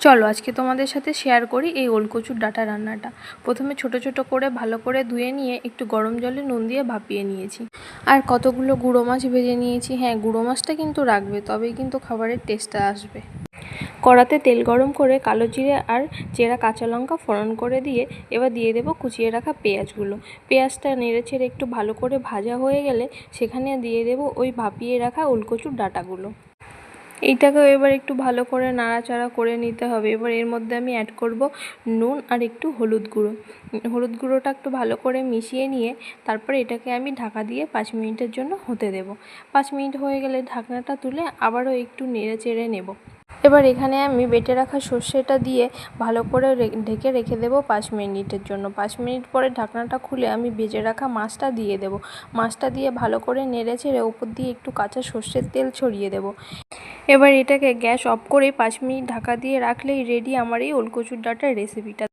চলো আজকে তোমাদের সাথে শেয়ার করি এই ওলকচুর ডাঁটা রান্নাটা। প্রথমে ছোট ছোট করে ভালো করে ধুয়ে নিয়ে একটু গরম জলে নুন দিয়ে ভাপিয়ে নিয়েছি। আর কতগুলো গুঁড়ো মাছ ভেজে নিয়েছি। হ্যাঁ, গুঁড়ো মাছটা কিন্তু রাখবে, তবেই কিন্তু খাবারের টেস্টটা আসবে। কড়াতে তেল গরম করে কালো জিরে আর চেরা কাঁচা লঙ্কা ফোড়ন করে দিয়ে এবার দিয়ে দেবো কুচিয়ে রাখা পেঁয়াজগুলো। পেঁয়াজটা নেড়ে ছেড়ে একটু ভালো করে ভাজা হয়ে গেলে সেখানে দিয়ে দেবো ওই ভাপিয়ে রাখা ওলকচুর ডাঁটাগুলো। এইটাকেও এবার একটু ভালো করে নাড়াচাড়া করে নিতে হবে। এবার এর মধ্যে আমি অ্যাড করব নুন আর একটু হলুদ গুঁড়ো। হলুদ গুঁড়োটা একটু ভালো করে মিশিয়ে নিয়ে তারপরে এটাকে আমি ঢাকা দিয়ে 5 মিনিটের জন্য হতে দেব। 5 মিনিট হয়ে গেলে ঢাকনাটা তুলে আবারও একটু নেড়ে চেড়ে নেব। এবার এখানে আমি বেটে রাখা সর্ষেটা দিয়ে ভালো করে ঢেকে রেখে দেবো 5 মিনিটের জন্য। 5 মিনিট পরে ঢাকনাটা খুলে আমি ভেজে রাখা মাছটা দিয়ে দেবো। মাছটা দিয়ে ভালো করে নেড়ে চেড়ে ওপর দিয়ে একটু কাঁচা সর্ষের তেল ছড়িয়ে দেবো। এবার এটাকে গ্যাস অফ করে 5 মিনিট ঢাকা দিয়ে রাখলেই রেডি আমার এই ওলকচুর ডাঁটার রেসিপিটা।